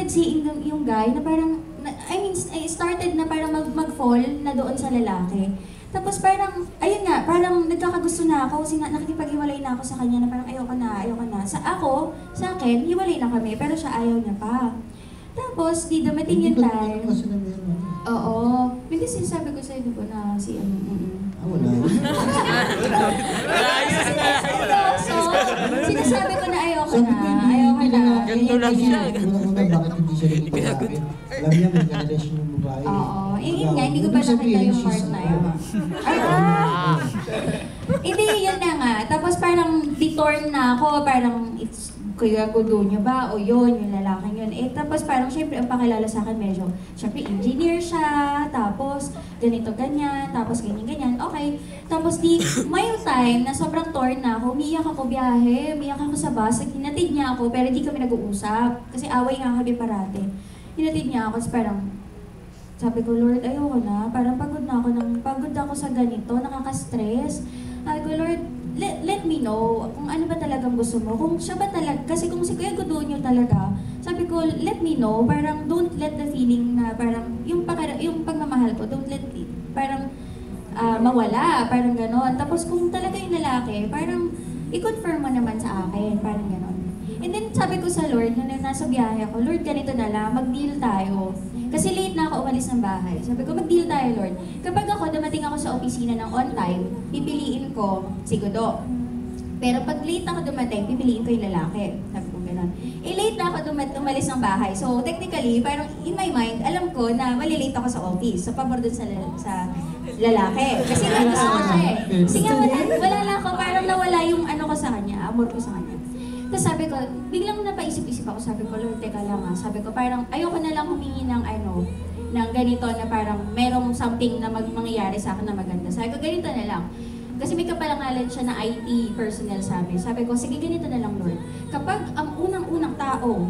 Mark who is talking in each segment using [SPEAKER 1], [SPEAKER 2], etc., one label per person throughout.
[SPEAKER 1] started seeing yung guy na parang, I started na parang mag-fall na doon sa lalaki. Tapos parang, ayun nga, parang nagkakagusto na ako kasi nakikipaghiwalay na ako sa kanya na parang ayoko na. Sa akin, hiwalay na kami, pero siya ayaw niya pa. Tapos, di dumating yung time. Oo. Hindi sinasabi ko sa'yo, di ba, na si ano.
[SPEAKER 2] Wala.
[SPEAKER 1] So, sinasabi ko na ayoko na.
[SPEAKER 3] Ganito lang siya.
[SPEAKER 2] Una, bakit hindi siya nagpapalapit? Alam niya, may karelasyon yung babae.
[SPEAKER 1] Oo. Yun nga, hindi ko pa nakita yung part na yun. Hindi, yun na nga. Tapos parang detorn na ako, parang it's kuya gudo niya ba o yun, yung lalaking yun. Tapos parang syempre ang pakilala sa akin medyo, syempre engineer siya, tapos ganito ganyan, tapos ganyan. Okay. Tapos may time na sobrang torn na ako, umiyak ako biyahe, umiyak ako sa bus, hinatid niya ako, pero di kami nag-uusap. Kasi away nga kami parate. Hinatid niya ako, parang sabi ko, Lord, ayoko na. Parang pagod ako sa ganito, nakaka-stress. Sabi ko, Lord, let me know kung ano ba talagang gusto mo. Kung siya ba talaga, kasi kung si Kuya Gudonyo talaga, sabi ko, let me know. Parang don't let the feeling na parang, yung pagmamahal ko, don't let it, parang mawala, parang ganon. Tapos kung talaga yung lalaki, parang i-confirm mo naman sa akin, parang ganon. And then sabi ko sa Lord, nung nasa biyahe ako, Lord, ganito na lang, mag-deal tayo. Kasi late na ako umalis ng bahay. Sabi ko, mag-deal tayo, Lord. Kapag dumating ako sa opisina ng on time, pipiliin ko si Gudo. Pero pag late ako dumating, pipiliin ko yung lalaki. Sabi ko gano'n. Late na ako umalis ng bahay. So technically, parang in my mind, alam ko na malilate ako sa office. So pabor dun sa lalaki. Kasi nga gusto ko siya eh. Kasi nga wala lang ako, parang nawala yung ano ko sa kanya, amor ko sa kanya. Tapos sabi ko, biglang napaisip-isip ako, sabi ko, Lord, teka lang ha. Sabi ko, parang ayoko na lang humingi ng ng ganito na parang merong something na mangyayari sa akin na maganda. Sabi ko, ganito na lang. Kasi may kapalangalan siya na IT personnel sa amin. Sabi ko, sige, ganito na lang, Lord. Kapag ang unang-unang tao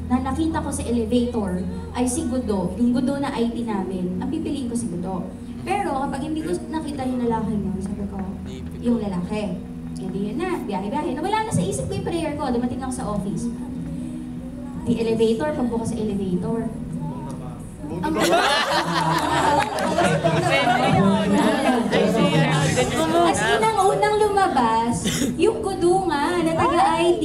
[SPEAKER 1] na nakita ko sa elevator ay si Gudo, yung Gudo na IT namin, ang pipiliin ko si Gudo. Pero kapag hindi ko nakita yung lalaki niya, sabi ko, yung lalaki. Hindi yun na, biyahe-biyahe. Nawala na sa isip ko yung prayer ko, dumating ako sa office. The elevator, pagbukas sa elevator. As in, ang unang lumabas, yung Gudo nga, na taga-IT.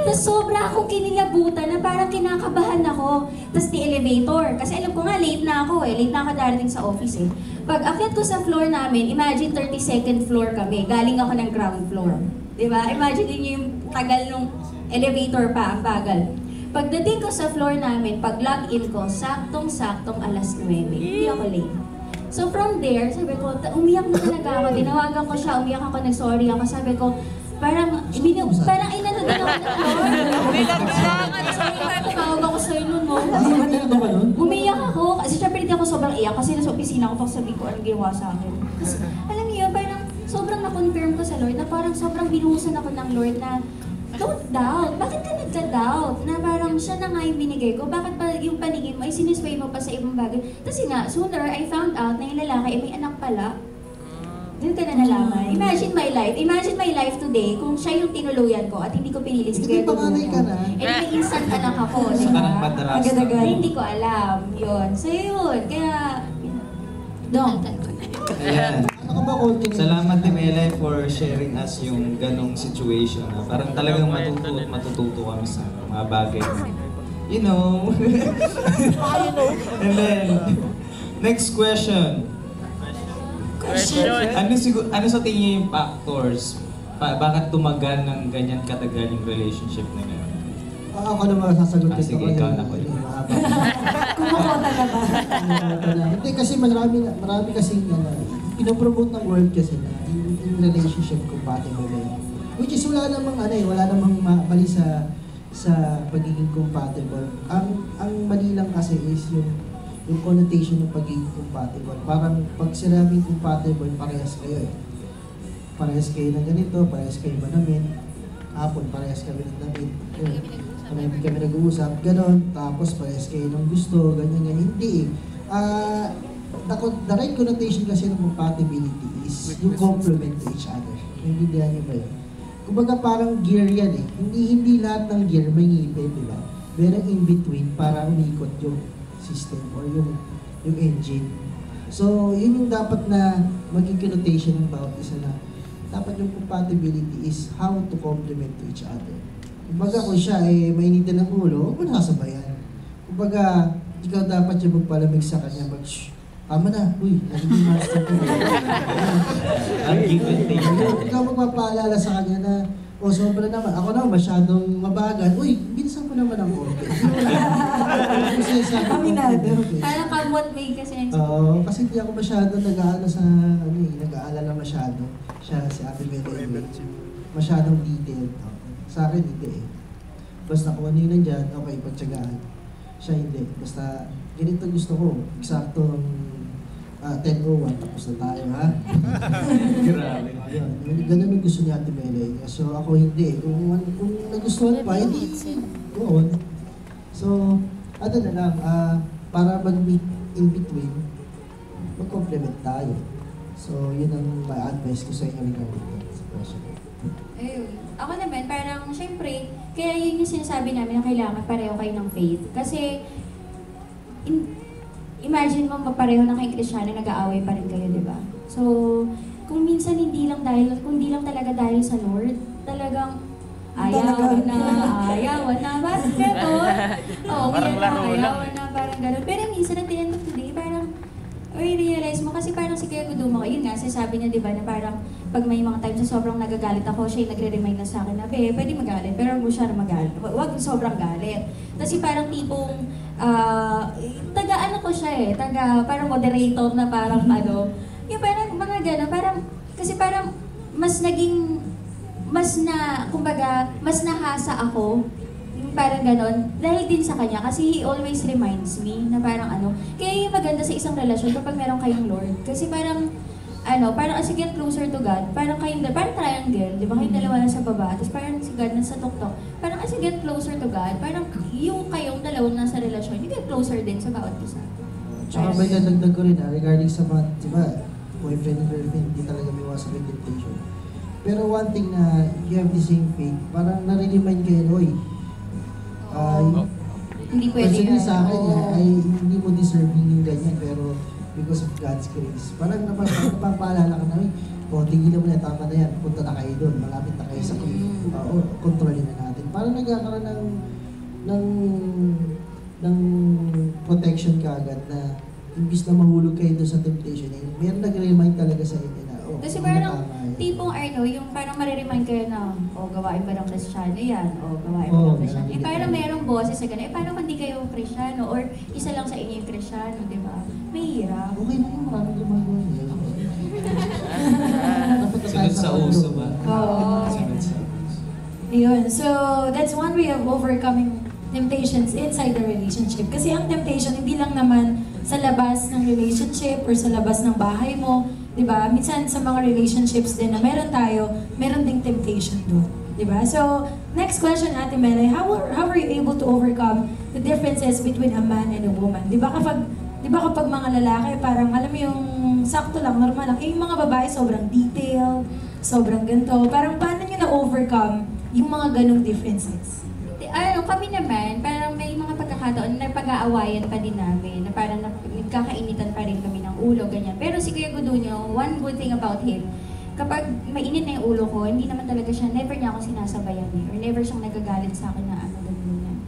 [SPEAKER 1] Tapos sobra akong kinilabutan na parang kinakabahan ako. Tapos the elevator, kasi alam ko nga, late na ako late na ako darating sa office Pag akyat ko sa floor namin, imagine 32nd floor kami, galing ako ng ground floor. Diba? Imagine niyo yung tagal nung elevator pa, ang bagal. Pagdating ko sa floor namin, pag log-in ko, saktong-saktong 9:00. Hindi ako late. So from there, sabi ko, umiyak na talaga ako. Tinawagan ko siya, umiyak ako, nag-sorry ako. Sabi ko, parang inano din ako ng Lord. Tumawag ako sa'yo nun, no? Umiyak ako, kasi syempre hindi ako sobrang iyak kasi nasa opisina ko, sabi ko anong ginawa sa akin. Kasi alam niyo, parang sobrang na-confirm ko sa Lord na parang sobrang binuhusan ako ng Lord na don't doubt. Bakit ka nagka-doubt? Na parang siya na nga yung binigay ko. Bakit pa yung paningin mo ay sinisway mo pa sa ibang bagay? Kasi nga, sooner I found out na yung lalaki ay may anak pala. Doon ka na nalaman. Imagine my life today kung siya yung tinuluyan ko at hindi ko pinili si Kuya Gudonyo. May instant anak ako, di ba? Agad-agad. Hindi ko alam. Yun. So yun. Kaya,
[SPEAKER 4] Ayan. Salamat Team Eli for sharing us yung ganong situation. Parang talagang matututo kami sa mga bagay na, you know. And then, next question. Ano sa tingin niyo yung factors? Bakit tumagal ng ganyan katagal yung relationship na ngayon?
[SPEAKER 2] Ako naman sasagutin ko.
[SPEAKER 4] Sige, ikaw na ko.
[SPEAKER 1] kumukota na ba?
[SPEAKER 2] Hindi kasi marami kasi pinopromote ng world kasi na yung relationship compatible. Which is wala namang mali sa pagiging compatible. Ang mali lang kasi is yung connotation ng pagiging compatible. Parang pag sinabing compatible, parehas kayo Parehas kayo ng ganito, parehas kayo manamit. Hapon, parehas kami ng damit. Kami nag-uusap, ganon. Tapos parehas kayo ng gusto, ganyan. Hindi the right connotation kasi ng compatibility is you complement to each other. Naiintindihan niyo ba yun? Kumbaga parang gear yan Hindi lahat ng gear may ngipin, di ba? merong in-between para umikot yung system or yung engine. So, yun yung dapat na maging connotation ng bawat isa na dapat yung compatibility is how to complement to each other. Kumbaga kung siya mainitin ng ulo, huwag mo nakasabayan. Kumbaga, ikaw dapat yung magpalamig sa kanya, shh, tama na, uy, nagiging master ko.
[SPEAKER 4] Ang give and take.
[SPEAKER 2] Ikaw magpapaalala sa kanya na, sobra naman. Ako naman masyadong mabagal. Uy, bilisan ko naman ang konti.
[SPEAKER 3] Aminado.
[SPEAKER 1] Parang come what may kasi.
[SPEAKER 2] Oo, kasi hindi ako masyado nag-aalala masyado. Siya, si Ate Mele, masyadong detailed. Sa akin, hindi eh. Basta kung ano yun nandyan, okay, pagtsagaan. Siya hindi. Basta, ganito gusto ko. Eksaktong 10:01, tapos na tayo, ha?
[SPEAKER 4] Grabe.
[SPEAKER 2] Ayun, ganun ang gusto niya Ate Mele. So ako hindi. Kung nagustuhan pa, hindi. Go on. So, ano na lang, para mag-meet in between, mag-complement tayo. So, yun ang ma-advise ko sa inyo regarding that question.
[SPEAKER 1] Ayun. Ako naman, parang, syempre, kaya yun yung sinasabi namin na kailangan pareho kayo ng faith. Kasi, imagine mo pareho na kayong Kristiyano, nag-aaway pa rin kayo, di ba? So, kung minsan hindi lang talaga dahil sa Lord, talagang ayawan na, bakit gano'n? Oo, ayawan na, parang gano'n. Pero minsan at the end of the day, parang, realize mo, kasi parang si Kuya Gudumo, yun nga, sabi niya, di ba, na parang, pag may mga times na sobrang nagagalit ako, siya yung nagre-remind na sa akin na, pwede magalit, pero huwag mo siya na magalit. Huwag sobrang galit. Kasi parang tipong, taga-ano ko siya parang moderator na parang yung parang mga gano'n, parang, kasi parang, kumbaga, mas nahasa ako, yung parang gano'n, dahil din sa kanya, kasi he always reminds me na parang kaya yung maganda sa isang relasyon kapag meron kayong Lord, kasi parang, parang as you get closer to God, parang triangle, di ba? Kayong dalawa na sa baba, tapos parang si God nasa tuktok. Parang as you get closer to God, parang yung kayong dalawang nasa relasyon, you get closer din sa bawat isa.
[SPEAKER 2] Tsaka may dadagdag ko rin regarding sa mga, di ba, boyfriend and girlfriend, hindi talaga may iwasan yung temptation. Pero one thing na you have the same faith, parang nare-remind kayo, oy,
[SPEAKER 1] hindi pwede
[SPEAKER 2] personally sa akin, ay hindi mo deserving yung ganyan, pero because of God's grace. Parang napapaalala ka na, tigilan mo na, tama na yan, punta na kayo doon, malapit na kayo sa kontrolin na natin. Parang nagkakaroon ng protection ka agad na imbis na mahulog kayo doon sa temptation, meron nag-remind talaga sa inyo na,
[SPEAKER 1] kasi parang tipong yung parang mariremind kayo na, gawain ba ng Kristiyano yan? Gawain ba ng Kristiyano? Parang merong boses sa gano'n, parang hindi kayo Kristiyano or isa lang sa inyo yung Kristiyano, di ba? Mahirap.
[SPEAKER 2] Okay na yung maraming gumagawa niya.
[SPEAKER 4] Sunod sa uso ba?
[SPEAKER 3] Oo.
[SPEAKER 4] Sunod sa uso.
[SPEAKER 3] Ayun. So, that's one way of overcoming temptations inside the relationship. Kasi ang temptation, hindi lang naman sa labas ng relationship or sa labas ng bahay mo. Diba? Minsan sa mga relationships din na meron ding temptation doon. Diba? So, next question, Ate Mele, how were you able to overcome the differences between a man and a woman? Diba kapag mga lalaki, parang alam mo yung sakto lang, normal lang. Yung mga babae, sobrang detail, sobrang ganito. Parang paano nyo na-overcome yung mga ganong differences?
[SPEAKER 1] Kami naman, parang may mga pagkakataon na pag-aawayan pa din namin, na parang nagkakainitan pa rin kami ng ulo, ganyan. Pero si Kuya Guduño, one good thing about him, kapag mainit na yung ulo ko, hindi naman talaga siya, never niya ako sinasabayan or never siyang nagagalit sa akin na ganyan.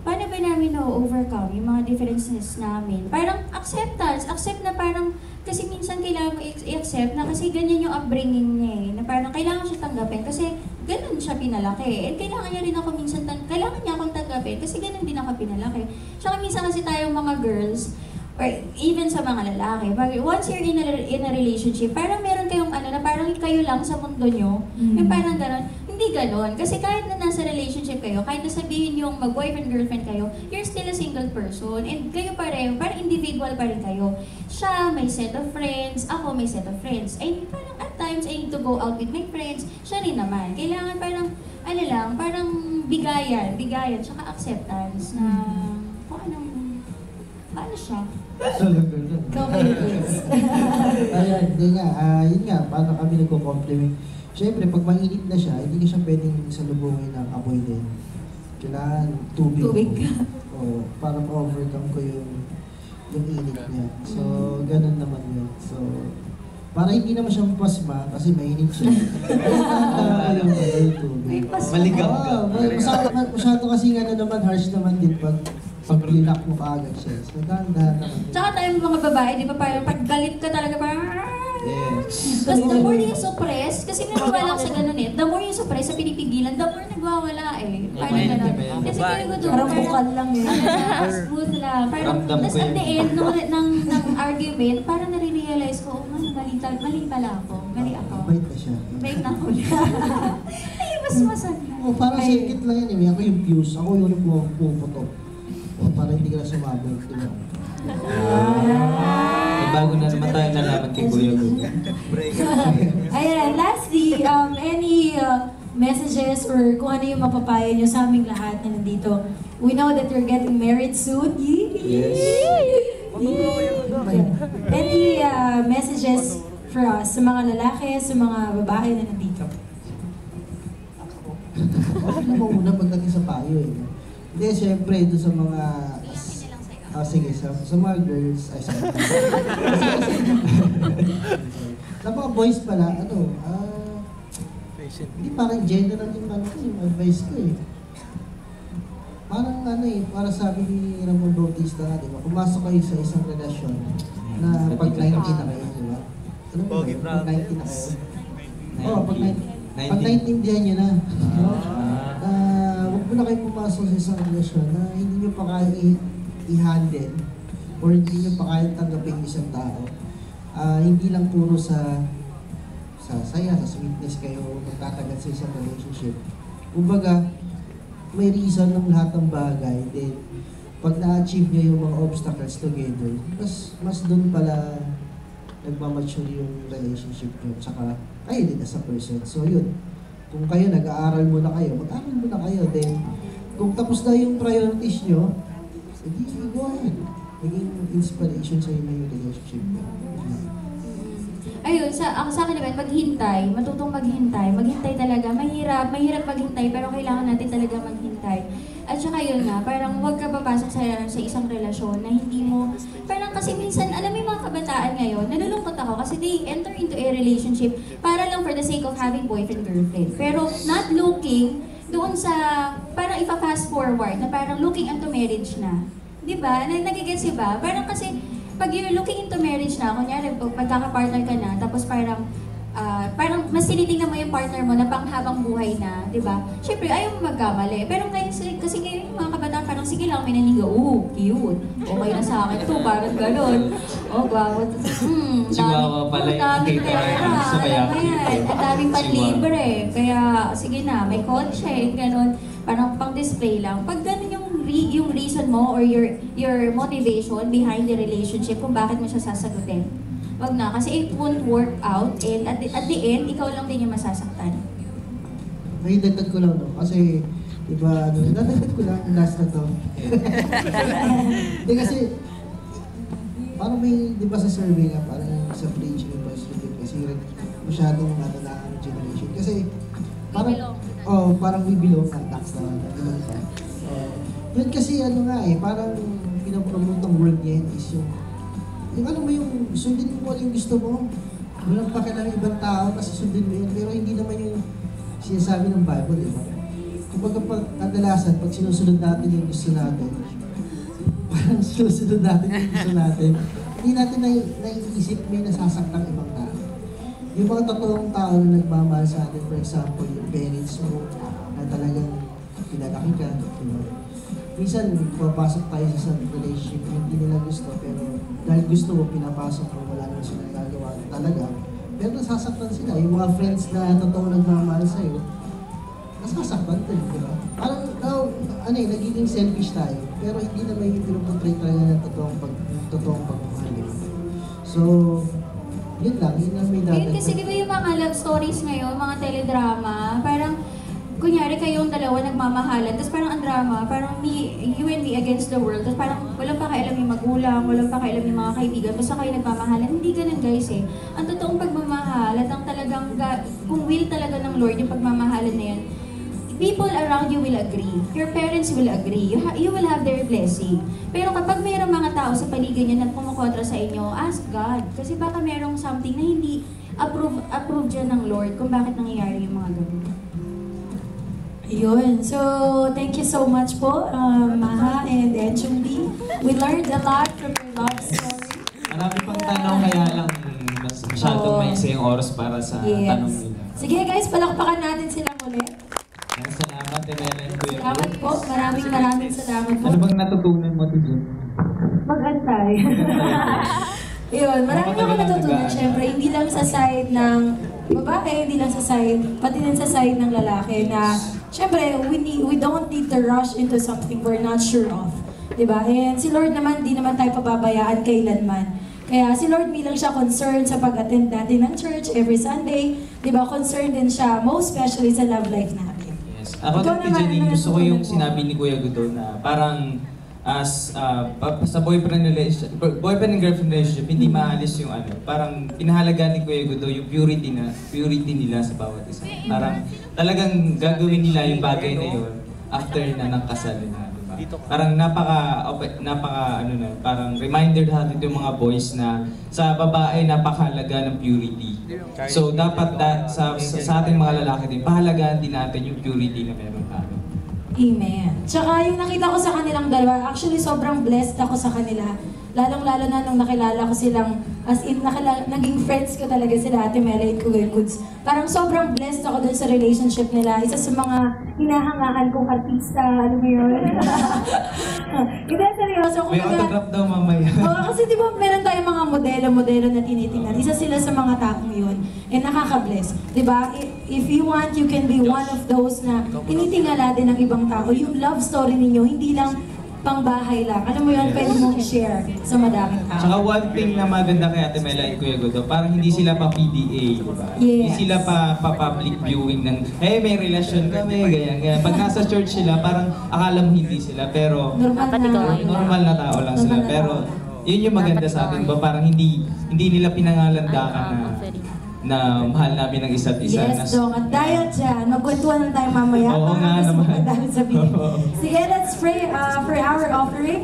[SPEAKER 1] Paano ba namin na-overcome yung mga differences namin? Parang accept na parang, kasi minsan kailangan mo i-accept na kasi ganyan yung upbringing niya na parang kailangan siya tanggapin kasi ganun siya pinalaki. And kailangan niya rin ako minsan, kailangan niya akong tanggapin kasi ganun din ako pinalaki. Tsaka minsan kasi tayong mga girls, or even sa mga lalaki, once you're in a relationship, parang meron kayong na parang kayo lang sa mundo nyo. Yung parang gano'n. Hindi gano'n. Kasi kahit na nasa relationship kayo, kahit na sabihin yung mag-boyfriend-girlfriend kayo, you're still a single person. And kayo pareho, parang individual pa rin kayo. Siya may set of friends, ako may set of friends. And parang at times, I need to go out with my friends. Siya rin naman. Kailangan parang, parang bigayan, tsaka acceptance na paano siya?
[SPEAKER 3] Ikaw kayo, please.
[SPEAKER 2] Ayan, yun nga, paano kami nagko-compliment. Siyempre, pag mainit na siya, hindi ka siya pwedeng salubungin ng apoy din. kailangan tubig.
[SPEAKER 1] Tubig.
[SPEAKER 2] O, para ma-overcome ko yung init niya. So, ganun naman yun. So, para hindi naman siya pasma kasi mainit siya. Yung tubig.
[SPEAKER 1] May pasma.
[SPEAKER 4] Maligam ka.
[SPEAKER 2] Masyado kasi naman, harsh naman din pag linak mo kaagad siya. So, dahan-dahan naman.
[SPEAKER 1] Tsaka tayo mga babae, di ba parang pag galit ka talaga parang
[SPEAKER 4] Yes.
[SPEAKER 1] Kasi the more you suppress, kasi naniwala ako sa ganun eh, the more you suppress sa pinipigilan, the more nagwawala eh. Parang ganun. Kasi kaya ko doon,
[SPEAKER 3] Parang bukal lang eh.
[SPEAKER 1] smooth lang. Parang,
[SPEAKER 4] Ramdam ko
[SPEAKER 1] tapos at
[SPEAKER 4] yun.
[SPEAKER 1] the end ng argument, parang nare-realize ko, oh man, mali pala ako. Mali ako.
[SPEAKER 2] Bait na siya.
[SPEAKER 1] Bait na ako. Ay, mas masaya.
[SPEAKER 2] O, parang circuit lang yan eh. Ako yung fuse. Ako yung puputok. O, para hindi ka na sumabog. Diba?
[SPEAKER 4] May bago na naman tayo nalaman kay Kuya Gugu.
[SPEAKER 3] Ayan, lastly, any messages or kung ano yung mapapayo nyo sa aming lahat na nandito. We know that you're getting married soon.
[SPEAKER 4] Yes.
[SPEAKER 3] Any messages for us sa mga lalaki, sa mga babae na nandito?
[SPEAKER 2] Okay naman muna pagdating sa payo eh. Hindi, syempre, doon sa mga... sige, sa mga girls, ay sorry. Sa mga boys pala, hindi parang general yung advice ko eh. Parang para sabi ni Ramon Bautista nga, di ba? Pumasok kayo sa isang relasyon na pag 90 na kayo, di ba? Ano ba? Pag 90 na kayo. Oo, pag 19 nyo na. Huwag mo na kayo pumasok sa isang relasyon na hindi nyo pa kaya i-handle or hindi nyo pa kaya tanggapin isang tao. Hindi lang puro sa saya, sa sweetness kayo magtatagal sa isang relationship. Kumbaga, may reason ng lahat ng bagay. Then, pag na-achieve nyo yung mga obstacles together, mas doon pala nagmamature yung relationship nyo. Tsaka, kayo din as a person. So, yun. Kung kayo nag-aaral muna kayo, mag-aaral muna kayo. Then, kung tapos na yung priorities nyo, hindi, go ahead. Naging inspiration sa inyo yung relationship nyo.
[SPEAKER 1] Ayun, sa akin naman, maghintay, matutong maghintay. Maghintay talaga, mahirap maghintay, pero kailangan natin talaga maghintay. At saka yun nga, parang huwag ka papasok sa isang relasyon na hindi mo, parang kasi minsan, alam mo yung mga kabataan ngayon, nalulungkot ako kasi they enter into a relationship para lang for the sake of having boyfriend-girlfriend. Pero not looking doon sa, parang ipa-fast forward, na parang looking into marriage na. Diba? Nagigets ba? Parang kasi, pag you're looking into marriage na, kunyari, pagkaka-partner ka na, tapos parang mas tinitingnan mo yung partner mo na panghabang buhay na, di ba? Siyempre, ayaw mo magkamali. Pero ngayon, kasi ngayon yung mga kabataan, parang sige lang, may naniga, cute. Okay na sa akin to, parang gano'n. Gwapo.
[SPEAKER 4] Chihuahua pala yung
[SPEAKER 1] daming
[SPEAKER 4] nakita
[SPEAKER 1] pera,
[SPEAKER 4] namin sa
[SPEAKER 1] alam mo
[SPEAKER 4] Bayaki.
[SPEAKER 1] yan. Ang daming panlibre. Kaya, sige na, may kotse, gano'n. Parang pang-display lang. Pag gano'n yung reason mo or your motivation behind the relationship kung bakit mo siya sasagutin. Wag na, kasi it won't work out and at the end, ikaw lang din yung masasaktan.
[SPEAKER 2] May dagdag ko lang, no? Kasi, diba, dadagdag ko lang, last na to. Hindi kasi, parang may, di ba sa survey nga, parang sa fringe ng positive kasi masyadong natanaan generation. Kasi, parang, parang we belong na tax na, belong pa. Yun kasi parang pinapromote ng world ngayon is yung alam mo yung sundin mo yung gusto mo. Walang pakialam ng ibang tao kasi sundin mo yun. Pero hindi naman yung sinasabi ng Bible, di ba? Kumbaga kadalasan, pag sinusunod natin yung gusto natin, parang sinusunod natin yung gusto natin, hindi natin naiisip may nasasaktang ibang tao. Yung mga totoong tao na nagmamahal sa atin, for example, yung parents mo, na talagang pinalaki ka, minsan, papasok tayo sa relationship na hindi nila gusto, pero dahil gusto mo, pinapasok mo, wala naman silang gagawa talaga. Pero nasasaktan sila. Yung mga friends na totoo nagmamahal sa'yo, nasasaktan din, di ba? Parang, nagiging selfish tayo, pero hindi na may pinuportray talaga ng totoong pagmamahal. So, yun lang may
[SPEAKER 1] Ayun kasi di ba yung mga love stories ngayon, mga teledrama, parang kunyari kayong dalawa nagmamahalan, tapos parang ang drama, parang you and me against the world, tapos parang walang pakialam yung magulang, walang pakialam yung mga kaibigan, basta kayo nagmamahalan. Hindi ganun guys eh. Ang totoong pagmamahal at ang talagang, kung will talaga ng Lord yung pagmamahalan na yan, people around you will agree. Your parents will agree. You will have their blessing. Pero kapag mayroong mga tao sa paligid niyo na kumukontra sa inyo, ask God. Kasi baka mayroong something na hindi approve dyan ng Lord kung bakit nangyayari yung mga ganun.
[SPEAKER 3] Ayun. So, thank you so much po, Maha and Enchumbi. We learned a lot from your love story.
[SPEAKER 4] Marami pang tanong, kaya lang masyadong maiksi yung oras para sa tanong nila.
[SPEAKER 3] Sige guys, palakpakan natin sila ulit.
[SPEAKER 4] Salamat, Ellen.
[SPEAKER 3] Salamat po. Maraming salamat po.
[SPEAKER 4] Ano bang natutunan mo, Tijun?
[SPEAKER 3] Mag-antay. Yun, marami ako natutunan. Siyempre, hindi lang sa side ng babae, hindi lang sa side, pati din sa side ng lalaki na, siyempre, we don't need to rush into something we're not sure of. Diba? And si Lord naman, di naman tayo pababayaan kailanman. Kaya si Lord bilang siya concerned sa pag-attend natin ng church every Sunday, diba? Concerned din siya, most especially sa love life natin.
[SPEAKER 4] Yes. Ako naman, Janine, gusto ko yung sinabi ni Kuya Gudo na parang as sa boyfriend and girlfriend relationship, hindi maalis yung ano, parang pinahalaga ni Kuya Gudo yung purity nila sa bawat isa. Parang talagang gagawin nila yung bagay na yun after na ng kasal nila, diba? Parang napaka parang reminder natin yung mga boys na sa babae napakahalaga ng purity. So dapat sa ating mga lalaki din, pahalagaan din natin yung purity na meron tayo.
[SPEAKER 3] Amen. Tsaka yung nakita ko sa kanilang dalawa, actually sobrang blessed ako sa kanila. Lalong-lalo na nung nakilala ko silang, as in, naging friends ko talaga sila, Ate Mela and Kuya Goods. Parang sobrang blessed ako dun sa relationship nila. Isa sa mga hinahangaan kong artista, ano mo yun? Hindi, seryoso.
[SPEAKER 4] May autograph daw mamaya.
[SPEAKER 3] Oo, kasi di ba meron tayong mga modelo na tinitingnan. Isa sila sa mga taong yun. And nakaka-bless. Di ba? If you want, you can be one of those na tinitingala din ng ibang tao. Yung love story ninyo, hindi lang pangbahay lang. Alam mo yun, pwede mong i-share sa madaming tao.
[SPEAKER 4] Tsaka one thing na maganda kay Ate Mela and Kuya Gudo, parang hindi sila pa PDA, diba? Hindi
[SPEAKER 3] Yes.
[SPEAKER 4] sila pa public viewing ng, may relasyon kami, ganyan. Pag nasa church sila, parang akala mo hindi sila, pero normal na tao lang sila. Pero yun yung maganda sa atin, ba? Parang hindi nila pinangalandakan na mahal namin ang isa't isa.
[SPEAKER 3] Yes, Dong. At dahil dyan, magkwentuhan lang tayo mamaya.
[SPEAKER 4] Oo nga
[SPEAKER 3] Kasi
[SPEAKER 4] naman.
[SPEAKER 3] magdadami sabihin. Sige, let's pray for our offering.